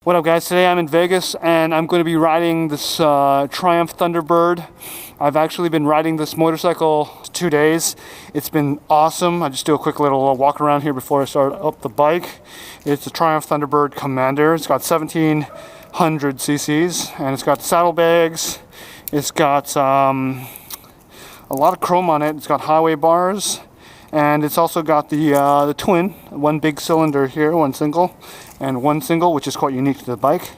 What up guys, today I'm in Vegas and I'm going to be riding this Triumph Thunderbird. I've actually been riding this motorcycle 2 days. It's been awesome. I'll just do a quick little walk around here before I start up the bike. It's a Triumph Thunderbird Commander. It's got 1700 cc's and it's got saddlebags. It's got a lot of chrome on it. It's got highway bars. And it's also got the twin, one big cylinder here, one single, and one single, which is quite unique to the bike.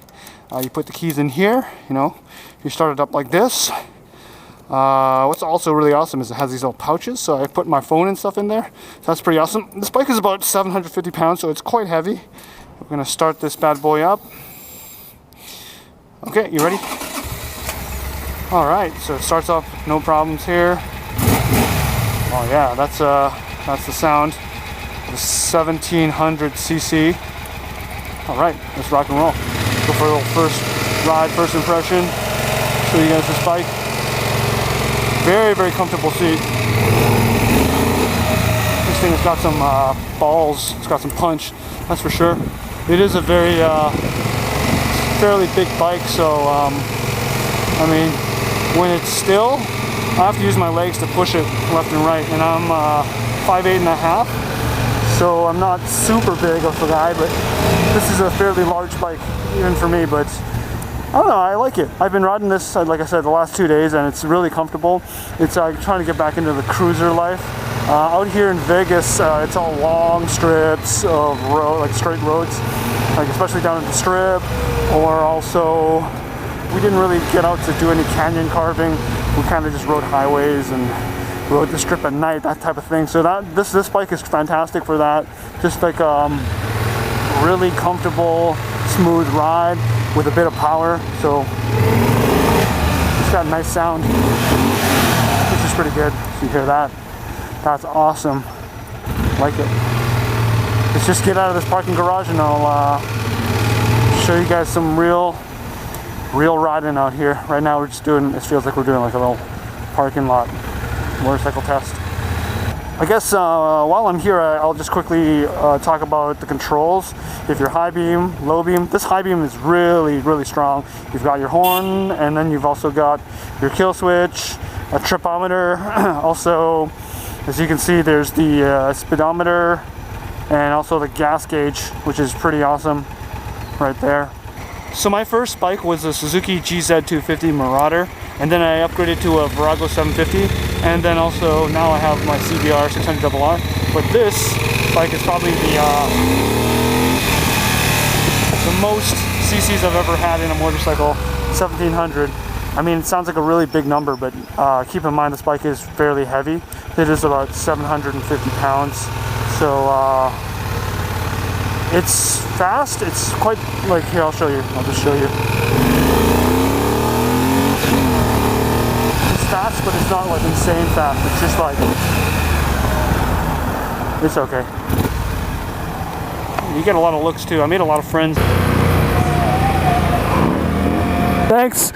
You put the keys in here, you start it up like this. What's also really awesome is it has these little pouches, so I put my phone and stuff in there. So that's pretty awesome. This bike is about 750 pounds, so it's quite heavy. We're gonna start this bad boy up. Okay, you ready? All right, so it starts up, no problems here. Oh yeah, that's the sound of a 1700 cc. All right, let's rock and roll. Go for a little first ride, first impression. Show you guys this bike. Very, very comfortable seat. This thing has got some balls. It's got some punch, that's for sure. It is a very fairly big bike, so I mean, when it's still, I have to use my legs to push it left and right, and I'm 5'8.5", so I'm not super big of a guy, but this is a fairly large bike even for me. But I don't know, I like it. I've been riding this, like I said, the last 2 days, and it's really comfortable. It's trying to get back into the cruiser life. Out here in Vegas, it's all long strips of road, like straight roads, like especially down at the Strip, or also we didn't really get out to do any canyon carving. We kind of just rode highways and rode the Strip at night, that type of thing. So this bike is fantastic for that. Just like really comfortable, smooth ride with a bit of power. So it's got a nice sound, which is pretty good. So you hear that? That's awesome. Like it. Let's just get out of this parking garage and I'll show you guys some real riding out here. Right now we're just doing, it feels like we're doing like a little parking lot motorcycle test. I guess while I'm here, I'll just quickly talk about the controls. If you're high beam, low beam, this high beam is really, really strong. You've got your horn, and then you've also got your kill switch, a tripometer. Also, as you can see, there's the speedometer and also the gas gauge, which is pretty awesome right there. So my first bike was a Suzuki GZ250 Marauder, and then I upgraded to a Virago 750, and then also now I have my CBR 600RR. But this bike is probably the most CCs I've ever had in a motorcycle, 1700. I mean, it sounds like a really big number, but keep in mind this bike is fairly heavy. It is about 750 pounds, so it's fast. It's quite like, here, I'll show you. I'll just show you. It's fast, but it's not like insane fast. It's just like, it's okay. You get a lot of looks too. I made a lot of friends. Thanks.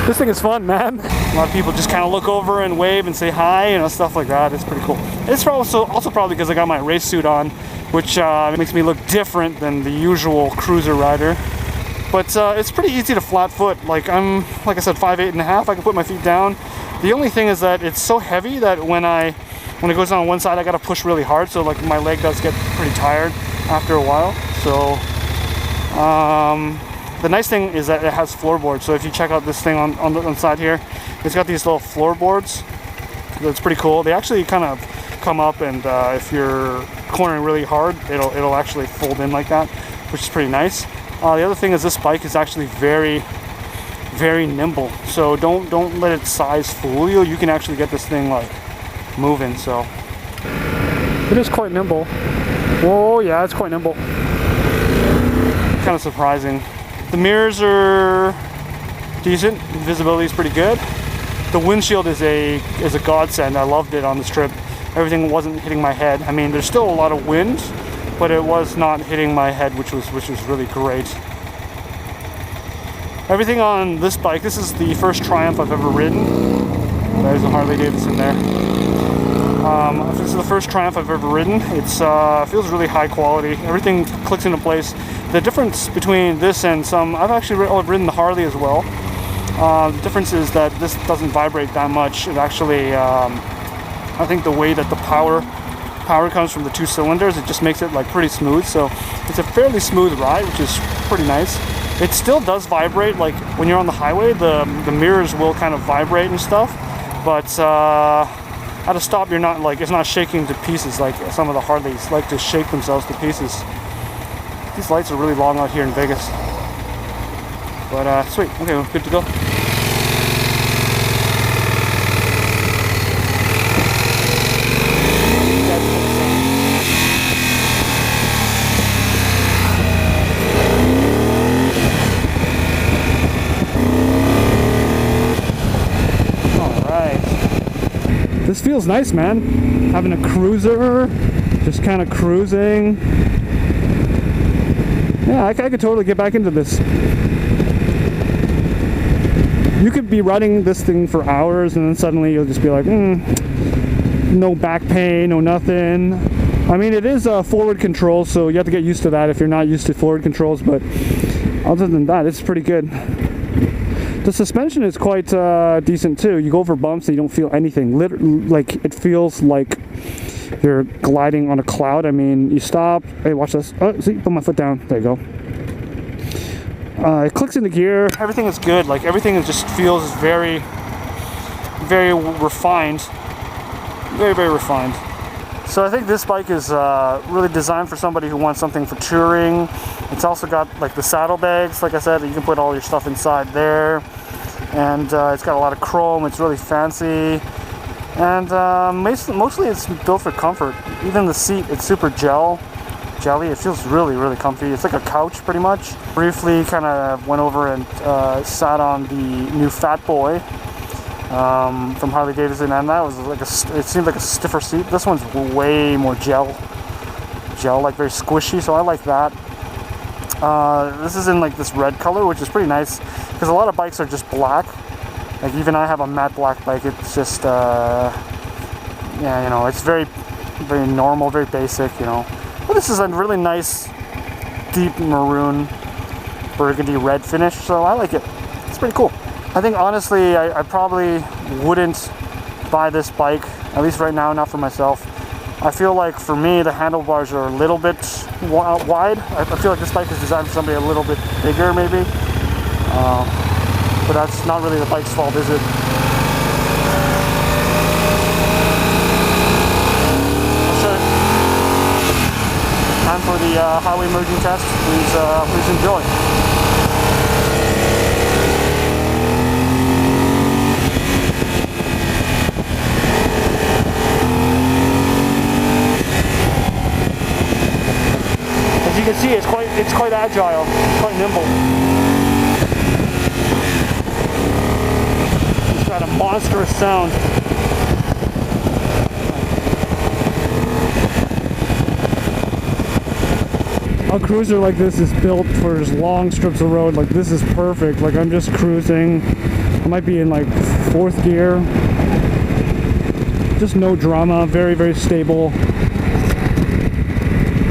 This thing is fun, man. A lot of people just kind of look over and wave and say hi, stuff like that. It's pretty cool. It's also probably because I got my race suit on, which makes me look different than the usual cruiser rider. But it's pretty easy to flat foot. Like I said, 5'8.5". I can put my feet down. The only thing is that it's so heavy that when it goes on one side, I gotta push really hard. So like my leg does get pretty tired after a while. So the nice thing is that it has floorboards. So if you check out this thing on the side here, it's got these little floorboards. That's pretty cool. They actually kind of come up, and if you're cornering really hard, it'll actually fold in like that, which is pretty nice. The other thing is this bike is actually very, very nimble. So don't let its size fool you. You can actually get this thing like moving. So it is quite nimble. Oh yeah, it's quite nimble. Kind of surprising. The mirrors are decent. The visibility is pretty good. The windshield is a godsend. I loved it on this trip. Everything wasn't hitting my head. I mean, there's still a lot of wind, but it was not hitting my head, which was really great. Everything on this bike, this is the first Triumph I've ever ridden. There's a Harley Davidson there. This is the first Triumph I've ever ridden. It's feels really high quality. Everything clicks into place. the difference between this and some, I've actually ridden the Harley as well. The difference is that this doesn't vibrate that much. It actually, I think the way that the power comes from the 2 cylinders, it just makes it like pretty smooth. So it's a fairly smooth ride, which is pretty nice. It still does vibrate, like when you're on the highway, the mirrors will kind of vibrate and stuff, but at a stop you're not like, it's not shaking to pieces like some of the Harleys like to shake themselves to pieces. These lights are really long out here in Vegas. But sweet, okay, we're good to go. This feels nice, man. Having a cruiser, just kind of cruising. Yeah, I could totally get back into this. You could be riding this thing for hours and then suddenly you'll just be like, no back pain, no nothing. I mean, it is forward control, so you have to get used to that if you're not used to forward controls, but other than that, it's pretty good. The suspension is quite decent too. You go over bumps and you don't feel anything. Like, it feels like you're gliding on a cloud. I mean, you stop. Hey, watch this. Oh, see, put my foot down. There you go. It clicks into gear. Everything is good. Like, everything just feels very, very refined. Very, very refined. So I think this bike is really designed for somebody who wants something for touring. It's also got like the saddlebags, like I said, you can put all your stuff inside there. And it's got a lot of chrome, it's really fancy. And mostly it's built for comfort. Even the seat, it's super jelly. It feels really, really comfy. It's like a couch pretty much. Briefly kind of went over and sat on the new Fatboy from Harley Davidson, and that was like it seemed like a stiffer seat. This one's way more gel, like very squishy, so I like that. This is in like this red color, which is pretty nice because a lot of bikes are just black. Like, even I have a matte black bike. It's just yeah, you know, it's very, very normal, very basic, you know. But this is a really nice deep maroon burgundy red finish, so I like it. It's pretty cool. I think honestly I probably wouldn't buy this bike, at least right now, not for myself. I feel like for me the handlebars are a little bit wide. I feel like this bike is designed for somebody a little bit bigger maybe, but that's not really the bike's fault, is it? I'll show you. Time for the highway merging test. Please enjoy. As you can see, it's quite agile, quite nimble. It's got a monstrous sound. A cruiser like this is built for just long strips of road. Like, this is perfect. Like, I'm just cruising. I might be in like 4th gear. Just no drama. Very, very stable.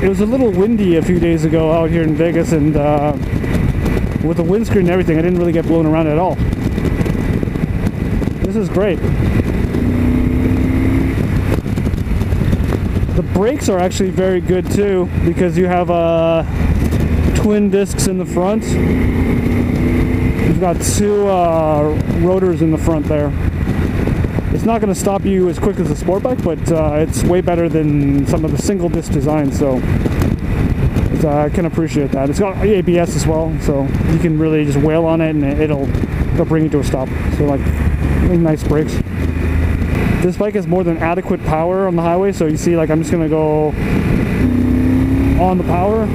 It was a little windy a few days ago out here in Vegas, and with the windscreen and everything, I didn't really get blown around at all. This is great. The brakes are actually very good too, because you have twin discs in the front. You've got 2 rotors in the front there. It's not going to stop you as quick as a sport bike, but it's way better than some of the single disc designs, so I can appreciate that. It's got ABS as well, so you can really just wail on it and it'll bring you to a stop. So, like, really nice brakes. This bike has more than adequate power on the highway, so you see, like, I'm just going to go on the power.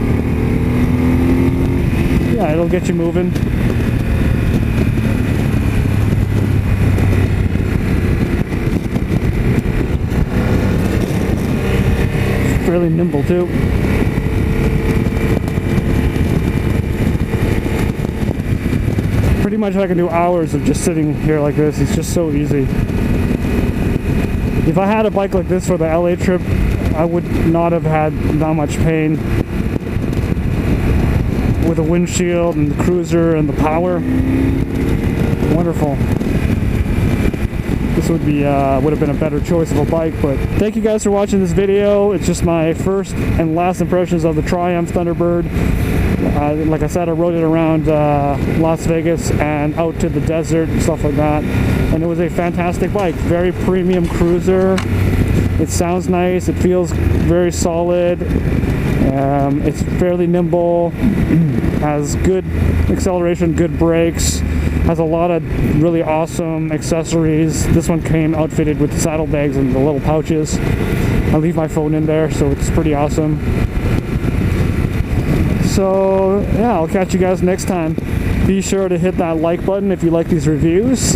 Yeah, it'll get you moving. Fairly nimble too. Pretty much I can do hours of just sitting here like this. It's just so easy. If I had a bike like this for the LA trip, I would not have had that much pain. the windshield and the cruiser and the power. Wonderful. This would have been a better choice of a bike. But thank you guys for watching this video. It's just my first and last impressions of the Triumph Thunderbird. Like I said, I rode it around Las Vegas and out to the desert and stuff like that, and it was a fantastic bike. Very premium cruiser. It sounds nice. It feels very solid. It's fairly nimble. Has good acceleration, good brakes. Has a lot of really awesome accessories. This one came outfitted with the saddlebags and the little pouches. I leave my phone in there, so it's pretty awesome. So yeah, I'll catch you guys next time. Be sure to hit that like button if you like these reviews,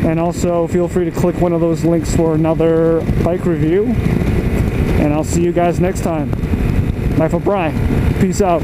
and also feel free to click one of those links for another bike review, and I'll see you guys next time. Bye for BRI. Peace out.